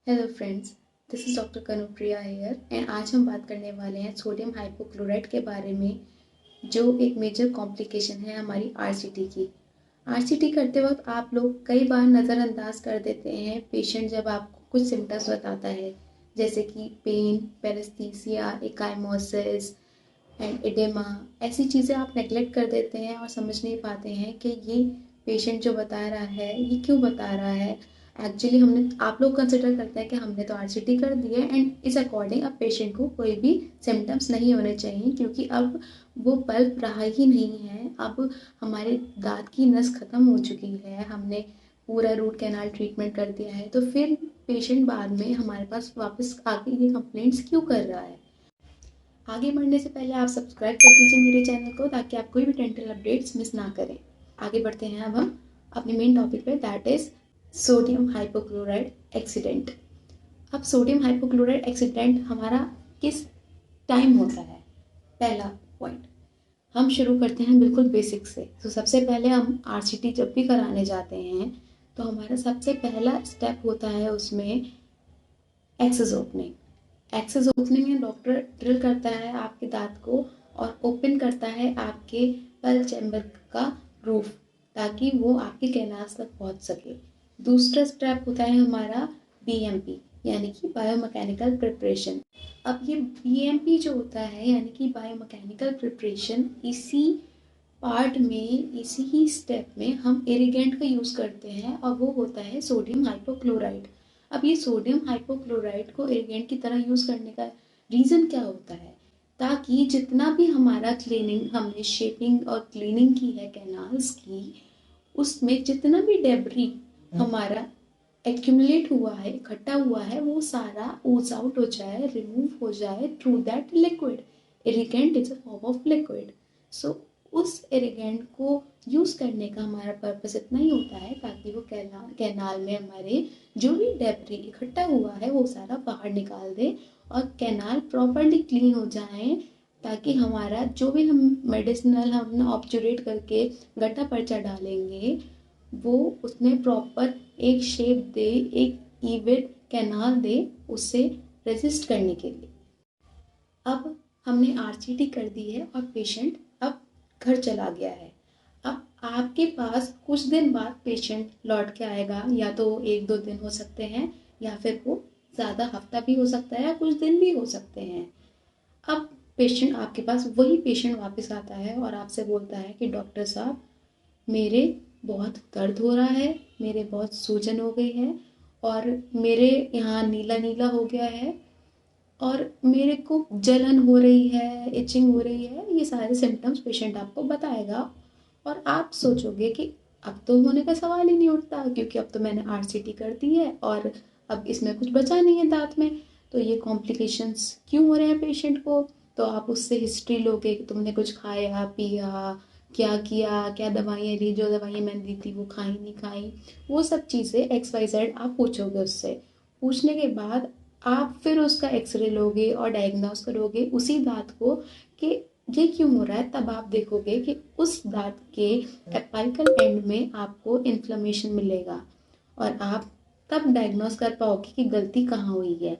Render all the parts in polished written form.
Hello friends, this is doctor Kanupriya here and आज हम बात करने वाले हैं सोडियम हाइपोक्लोराइट के बारे में, जो एक मेजर कॉम्प्लिकेशन है हमारी आरसीटी की। आरसीटी करते वक्त आप लोग कई बार नज़रअंदाज कर देते हैं पेशेंट जब आपको कुछ सिम्टम्स बताता है, जैसे कि पेन, पेरेस्थीसिया, एकाइमोसिस एंड एडेमा। ऐसी चीज़ें आप नेगलेक्ट कर देते हैं और समझ नहीं पाते हैं कि ये पेशेंट जो बता रहा है ये क्यों बता रहा है। एक्चुअली हमने आप लोग कंसिडर करते हैं कि हमने तो आरसीटी कर दी है एंड इस अकॉर्डिंग अब पेशेंट को कोई भी सिम्टम्स नहीं होने चाहिए, क्योंकि अब वो पल्प रहा ही नहीं है। अब हमारे दांत की नस खत्म हो चुकी है, हमने पूरा रूट कैनाल ट्रीटमेंट कर दिया है, तो फिर पेशेंट बाद में हमारे पास वापस आके ये कंप्लेंट्स क्यों कर रहा है। आगे बढ़ने से पहले आप सब्सक्राइब कर दीजिए मेरे चैनल को, ताकि आप कोई भी डेंटल अपडेट्स मिस ना करें। आगे बढ़ते हैं अब हम अपने मेन टॉपिक पे, that is sodium hypochlorite accident. अब सोडियम हाइपोक्लोराइड एक्सीडेंट हमारा किस टाइम होता है? पहला पॉइंट, हम शुरू करते हैं बिल्कुल बेसिक से। तो सबसे पहले हम आरसीटी जब भी कराने जाते हैं तो हमारा सबसे पहला स्टेप होता है उसमें एक्सेस ओपनिंग। एक्सेस ओपनिंग में डॉक्टर ड्रिल करता है आपके दांत को और ओपन करता है आपके पल चैम्बर का रूफ, ताकि वो आपके कैनाल्स तक पहुंच सके। दूसरा स्टेप होता है हमारा बीएमपी, यानी कि बायोमैकेनिकल प्रिपरेशन। अब ये बीएमपी जो होता है यानी कि बायोमैकेनिकल प्रिपरेशन, इसी पार्ट में, इसी ही स्टेप में हम इरिगेंट का यूज़ करते हैं और वो होता है सोडियम हाइपोक्लोराइड। अब ये सोडियम हाइपोक्लोराइड को इरिगेंट की तरह यूज़ करने का रीज़न क्या होता है? ताकि जितना भी हमारा क्लीनिंग, हमने शेपिंग और क्लीनिंग की है कैनाल्स की, उसमें जितना भी डेब्री हमारा एक्यूमुलेट हुआ है, इकट्ठा हुआ है, वो सारा ओज आउट हो जाए, रिमूव हो जाए through that liquid. Irrigant is a form of liquid. So उस इरिगेंट को यूज़ करने का हमारा पर्पस इतना ही होता है ताकि वो कैनाल में हमारे जो भी डेब्री इकट्ठा हुआ है वो सारा बाहर निकाल दे और कैनाल प्रॉपरली क्लीन हो जाए, ताकि हमारा जो भी हम मेडिसिनल हम ऑब्चुरेट करके गट्टा पर्चा डालेंगे वो उसमें प्रॉपर एक शेप दे, एक इवन कैनाल दे, उससे रेजिस्ट करने के लिए। अब हमने आरसीटी कर दी है और पेशेंट अब घर चला गया है। अब आपके पास कुछ दिन बाद पेशेंट लौट के आएगा, या तो 1-2 दिन हो सकते हैं, या फिर वो ज़्यादा हफ्ता भी हो सकता है या कुछ दिन भी हो सकते हैं। अब पेशेंट आपके पास, वही पेशेंट वापस आता है और आपसे बोलता है कि डॉक्टर साहब, मेरे बहुत दर्द हो रहा है, मेरे बहुत सूजन हो गई है और मेरे यहाँ नीला नीला हो गया है और मेरे को जलन हो रही है, इचिंग हो रही है। ये सारे सिम्टम्स पेशेंट आपको बताएगा और आप सोचोगे कि अब तो होने का सवाल ही नहीं उठता, क्योंकि अब तो मैंने आरसीटी कर दी है और अब इसमें कुछ बचा नहीं है दांत में, तो ये कॉम्प्लिकेशंस क्यों हो रहे हैं पेशेंट को। तो आप उससे हिस्ट्री लोगे कि तुमने कुछ खाया पिया, क्या किया, क्या दवाइयाँ ली, जो दवाइयाँ मैंने दी थी वो खाई नहीं खाई, वो सब चीज़ें XYZ आप पूछोगे उससे। पूछने के बाद आप फिर उसका एक्सरे लोगे और डायग्नोस करोगे उसी दांत को कि ये क्यों हो रहा है। तब आप देखोगे कि उस दांत के एपाइकल एंड में आपको इन्फ्लेमेशन मिलेगा और आप तब डायग्नोस कर पाओगे कि गलती कहाँ हुई है।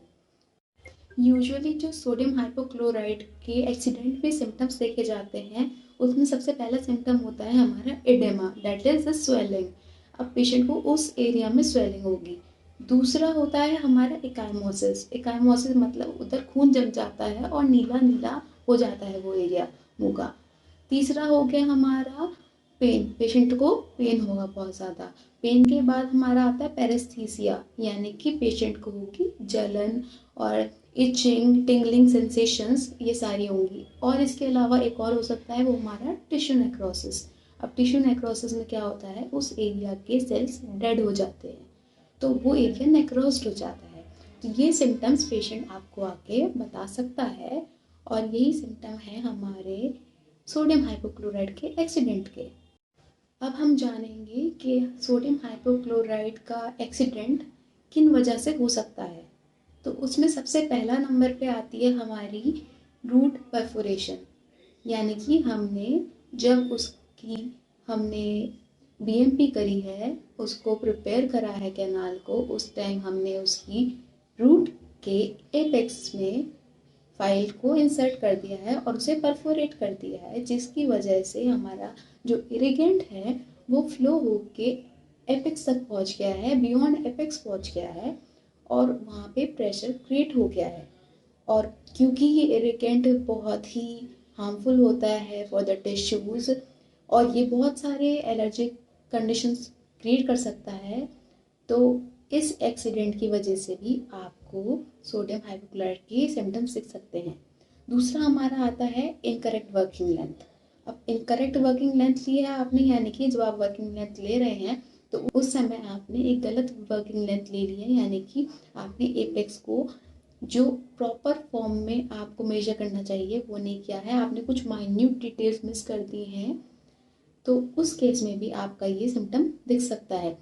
यूजुअली जो सोडियम हाइपोक्लोराइड के एक्सीडेंट में सिम्टम्स देखे जाते हैं, उसमें सबसे पहला सिम्टम होता है हमारा oedema, that is the swelling. अब पेशेंट को उस एरिया में स्वेलिंग होगी। दूसरा होता है हमारा एकाइमोसिस। एकाइमोसिस मतलब उधर खून जम जाता है और नीला नीला हो जाता है वो एरिया मुंह का। तीसरा हो गया हमारा पेन, पेशेंट को पेन होगा बहुत ज़्यादा। पेन के बाद हमारा आता है पेरेस्थीसिया, यानी कि पेशेंट को होगी जलन और इचिंग, टिंगलिंग सेंसेशंस, ये सारी होंगी। और इसके अलावा एक और हो सकता है वो हमारा टिश्यू नेक्रोसिस। अब टिश्यू नेक्रोसिस में क्या होता है, उस एरिया के सेल्स डेड हो जाते हैं, तो वो एरिया नेक्रोस्ड हो जाता है। तो ये सिम्टम्स पेशेंट आपको आके बता सकता है और यही सिम्टम है हमारे सोडियम हाइपोक्लोराइड के एक्सीडेंट के। अब हम जानेंगे कि सोडियम हाइपोक्लोराइड का एक्सीडेंट किन वजह से हो सकता है। तो उसमें सबसे पहला नंबर पे आती है हमारी रूट परफोरेशन, यानी कि जब उसकी हमने बीएमपी करी है, उसको प्रिपेयर करा है कैनाल को, उस टाइम हमने उसकी रूट के एपेक्स में फाइल को इंसर्ट कर दिया है और उसे परफोरेट कर दिया है, जिसकी वजह से हमारा जो इरिगेंट है वो फ्लो होके एपेक्स तक पहुंच गया है, बियॉन्ड एपेक्स पहुंच गया है और वहाँ पे प्रेशर क्रिएट हो गया है। और क्योंकि ये इरिगेंट बहुत ही हार्मफुल होता है फॉर द टिश्यूज़ और ये बहुत सारे एलर्जिक कंडीशंस क्रिएट कर सकता है, तो इस एक्सीडेंट की वजह से भी आपको सोडियम हाइपोक्लोराइट के सिम्टम्स दिख सकते हैं। दूसरा हमारा आता है इनकरेक्ट वर्किंग लेंथ। अब इनकरेक्ट वर्किंग लेंथ लिया है आपने, यानी कि जब आप वर्किंग लेंथ ले रहे हैं तो उस समय आपने एक गलत वर्किंग लेंथ ले ली है, यानी कि आपने एपेक्स को जो प्रॉपर फॉर्म में आपको मेजर करना चाहिए वो नहीं किया है, आपने कुछ माइन्यूट डिटेल्स मिस कर दी हैं, तो उस केस में भी आपका ये सिम्टम दिख सकता है।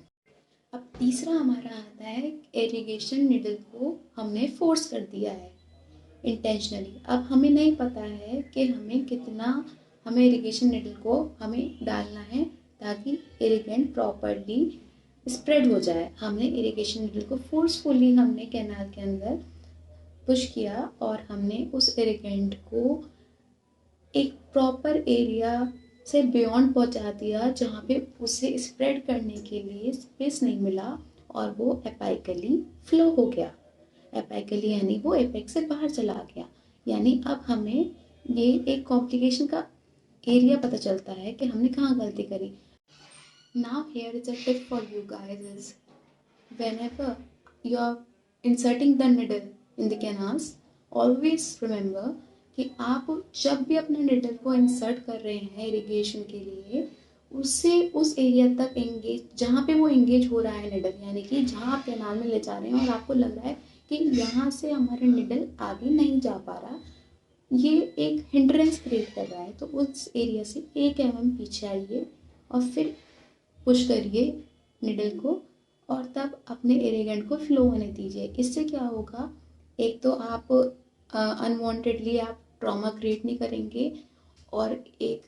अब तीसरा हमारा आता है इरिगेशन निडल को हमने फोर्स कर दिया है इंटेंशनली। अब हमें नहीं पता है कि हमें इरिगेशन निडल को हमें डालना है ताकि इरिगेंट प्रॉपरली स्प्रेड हो जाए। हमने इरिगेशन निडल को फोर्सफुली हमने कैनाल के अंदर पुश किया और हमने उस इरिगेंट को एक प्रॉपर एरिया से बियॉन्ड पहुंचा दिया जहाँ पे उसे स्प्रेड करने के लिए स्पेस नहीं मिला और वो एपाइकली फ्लो हो गया। एपाइकली यानी वो एपेक्स से बाहर चला गया। यानी अब हमें ये एक कॉम्प्लिकेशन का एरिया पता चलता है कि हमने कहाँ गलती करी। Now here is a tip for you guys is whenever you are inserting the needle in the canals, always remember कि आप जब भी अपने निडल को इंसर्ट कर रहे हैं इरिगेशन के लिए, उससे उस एरिया तक एंगेज, जहाँ पे वो एंगेज हो रहा है निडल, यानी कि जहाँ आप कैनाल में ले जा रहे हैं और आपको लग रहा है कि यहाँ से हमारा निडल आगे नहीं जा पा रहा, ये एक हिंड्रेंस क्रिएट कर रहा है, तो उस एरिया से 1 mm पीछे आइए और फिर पुश करिए निडल को और तब अपने इरिगेंट को फ्लो होने दीजिए। इससे क्या होगा, एक तो आप अनवांटेडली आप ट्रॉमा क्रिएट नहीं करेंगे और एक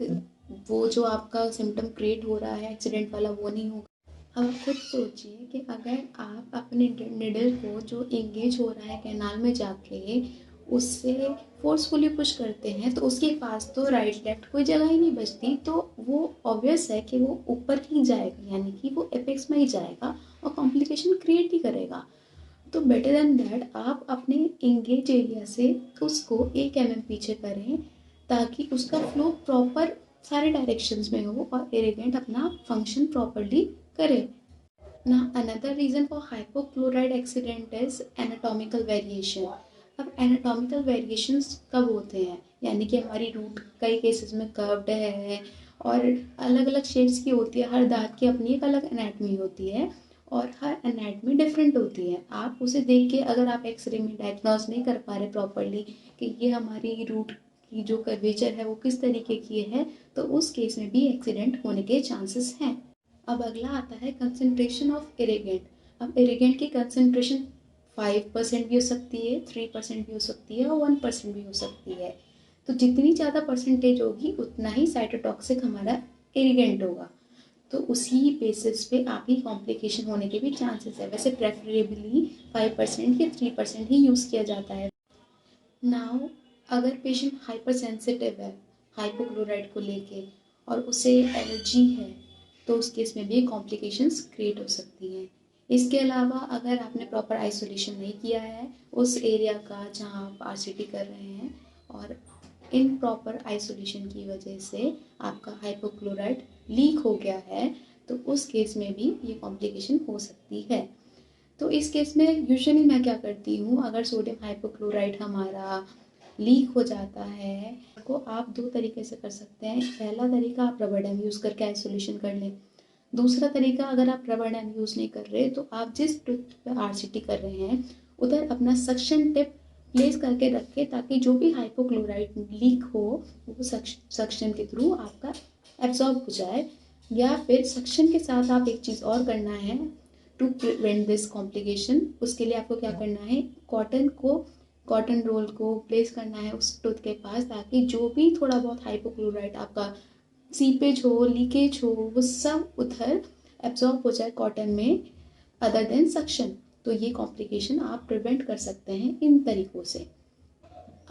वो जो आपका सिम्टम क्रिएट हो रहा है एक्सीडेंट वाला वो नहीं होगा। अब खुद सोचिए कि अगर आप अपने निडल को जो एंगेज हो रहा है कैनाल में जाके उससे फोर्सफुली पुश करते हैं तो उसके पास तो राइट लेफ्ट कोई जगह ही नहीं बचती, तो वो ऑब्वियस है कि वो ऊपर ही जाएगा, यानी कि वो एपेक्स में ही जाएगा और कॉम्प्लिकेशन क्रिएट ही करेगा। तो बेटर देन दैट आप अपने एंगेज एरिया से उसको 1 mm पीछे करें ताकि उसका फ्लो प्रॉपर सारे डायरेक्शंस में हो और इरिगेंट अपना फंक्शन प्रॉपरली करे। Now another reason for hypochlorite accident is anatomical variation. अब anatomical variations कब होते हैं, यानी कि हमारी रूट कई केसेस में कर्व्ड है और अलग अलग शेप्स की होती है, हर दांत की अपनी एक अलग एनाटमी होती है और हर एनाटमी डिफरेंट होती है। आप उसे देख के अगर आप एक्सरे में डायग्नोज नहीं कर पा रहे प्रॉपरली कि ये हमारी रूट की जो कर्वेचर है वो किस तरीके की है, तो उस केस में भी एक्सीडेंट होने के चांसेस हैं। अब अगला आता है कंसंट्रेशन ऑफ इरिगेंट। अब इरिगेंट की कंसंट्रेशन 5% भी हो सकती है, 3% भी हो सकती है और 1% भी हो सकती है। तो जितनी ज़्यादा परसेंटेज होगी उतना ही साइटोटॉक्सिक हमारा इरिगेंट होगा, तो उसी बेसिस पे आपकी कॉम्प्लिकेशन होने के भी चांसेस है। वैसे प्रेफरेबली 5% या 3% ही यूज़ किया जाता है। नाउ अगर पेशेंट हाइपर सेंसिटिव है हाइपोक्लोराइड को लेके और उसे एलर्जी है, तो उस केस में भी कॉम्प्लिकेशंस क्रिएट हो सकती हैं। इसके अलावा अगर आपने प्रॉपर आइसोलेशन नहीं किया है उस एरिया का जहाँ आप आरसीटी कर रहे हैं और इन प्रॉपर आइसोलेशन की वजह से आपका हाइपोक्लोराइड लीक हो गया है, तो उस केस में भी ये कॉम्प्लिकेशन हो सकती है। तो इस केस में यूजुअली मैं क्या करती हूँ, अगर सोडियम हाइपोक्लोराइड हमारा लीक हो जाता है तो आप 2 तरीके से कर सकते हैं। पहला तरीका, आप रबर डैम यूज़ करके आइसोलेशन कर लें। दूसरा तरीका, अगर आप रबर डैम यूज़ नहीं कर रहे तो आप जिस टूथ पे आरसीटी कर रहे हैं उधर अपना सक्शन टिप प्लेस करके रखें ताकि जो भी हाइपोक्लोराइड लीक हो वो सक्शन के थ्रू आपका एब्जॉर्ब हो जाए। या फिर सक्शन के साथ आप एक चीज़ और करना है टू प्रिवेंट दिस कॉम्प्लिकेशन। उसके लिए आपको क्या करना है, कॉटन रोल को प्लेस करना है उस टूथ के पास ताकि जो भी थोड़ा बहुत हाइपोक्लोराइड आपका सीपेज हो, लीकेज हो, वो सब उधर एब्जॉर्ब हो जाए कॉटन में, अदर देन सक्शन। तो ये कॉम्प्लिकेशन आप प्रिवेंट कर सकते हैं इन तरीक़ों से।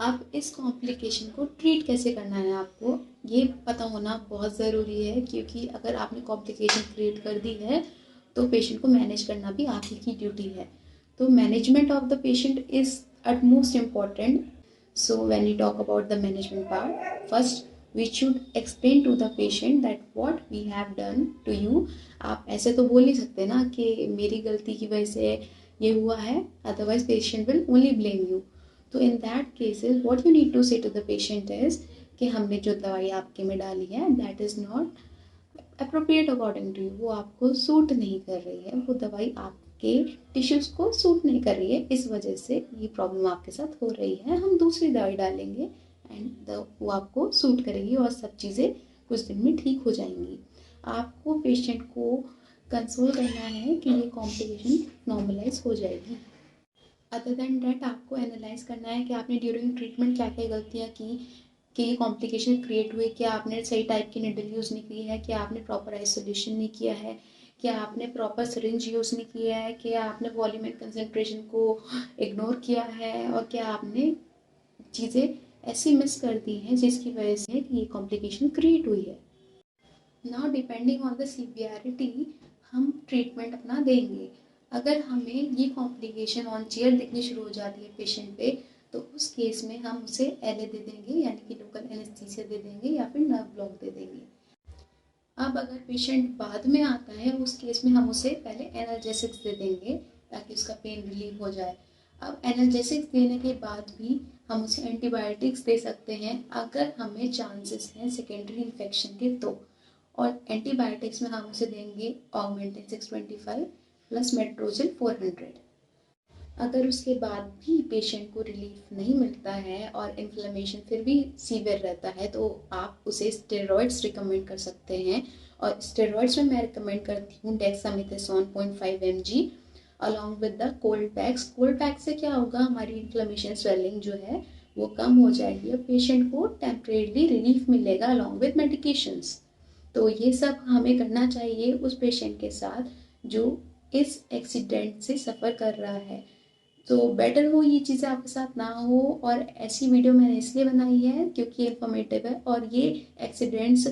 अब इस कॉम्प्लिकेशन को ट्रीट कैसे करना है आपको ये पता होना बहुत ज़रूरी है, क्योंकि अगर आपने कॉम्प्लिकेशन क्रिएट कर दी है तो पेशेंट को मैनेज करना भी आप ही की ड्यूटी है। तो management of the patient is utmost important. So when you talk about the management part, first we should explain to the patient that what we have done to you. आप ऐसे तो बोल नहीं सकते ना कि मेरी गलती की वजह से ये हुआ है, otherwise patient will only blame you. तो in that cases what you need to say to the patient is कि हमने जो दवाई आपके में डाली है that is not appropriate according to you, वो आपको सूट नहीं कर रही है, वो दवाई आपके टिश्यूज़ को सूट नहीं कर रही है, इस वजह से ये प्रॉब्लम आपके साथ हो रही है, हम दूसरी दवाई डालेंगे एंड वो आपको सूट करेगी और सब चीज़ें कुछ दिन में ठीक हो जाएंगी। आपको पेशेंट को कंसोल करना है कि ये कॉम्प्लिकेशन नॉर्मलाइज हो जाएगी। अदर देन डैट आपको एनालाइज करना है कि आपने ड्यूरिंग ट्रीटमेंट क्या क्या गलतियाँ की कि ये कॉम्प्लिकेशन क्रिएट हुए। क्या आपने सही टाइप की निडल यूज़ नहीं की है, क्या आपने प्रॉपर आइसोलेशन नहीं किया है, क्या आपने प्रॉपर सिरिंज यूज़ नहीं किया है, क्या आपने वॉल्यूम एंड कंसंट्रेशन को इग्नोर किया है, और क्या आपने चीज़ें ऐसी मिस कर दी हैं जिसकी वजह से ये कॉम्प्लिकेशन क्रिएट हुई है। Now depending on the severity हम ट्रीटमेंट अपना देंगे। अगर हमें ये कॉम्प्लिकेशन ऑन चेयर दिखनी शुरू हो जाती है पेशेंट पे, तो उस केस में हम उसे एलए दे देंगे, यानी कि लोकल एनेस्थीसिया दे देंगे या फिर नर्व ब्लॉक दे देंगे। अब अगर पेशेंट बाद में आता है, उस केस में हम उसे पहले एनाल्जेसिक्स दे देंगे ताकि उसका पेन रिलीव हो जाए। अब एनाल्जेसिक्स देने के बाद भी हम उसे एंटीबायोटिक्स दे सकते हैं अगर हमें चांसेस हैं सेकेंडरी इन्फेक्शन के, तो और एंटीबायोटिक्स में हम उसे देंगे ऑगमेंटिन 625 प्लस मेट्रोजिल 400। अगर उसके बाद भी पेशेंट को रिलीफ नहीं मिलता है और इन्फ्लेमेशन फिर भी सीवियर रहता है, तो आप उसे स्टेरॉइड्स रिकमेंड कर सकते हैं। और स्टेरॉइड्स में मैं रिकमेंड करती हूँ dexamethasone 0.5 mg along with the cold PACS. Cold pack से क्या होगा, हमारी इन्फ्लेमेशन स्वेलिंग जो है वो कम हो जाएगी और पेशेंट को टेम्परेरी रिलीफ मिलेगा अलॉन्ग विद मेडिकेशंस। तो ये सब हमें करना चाहिए उस पेशेंट के साथ जो इस एक्सीडेंट से सफ़र कर रहा है। तो बेटर हो ये चीज़ें आपके साथ ना हो। और ऐसी वीडियो मैंने इसलिए बनाई है क्योंकि इन्फॉर्मेटिव है और ये एक्सीडेंट्स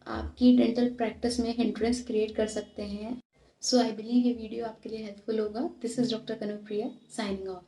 आपकी डेंटल प्रैक्टिस में हिंड्रेंस क्रिएट कर सकते हैं। सो आई बिलीव ये वीडियो आपके लिए हेल्पफुल होगा। This is doctor Kanupriya signing off.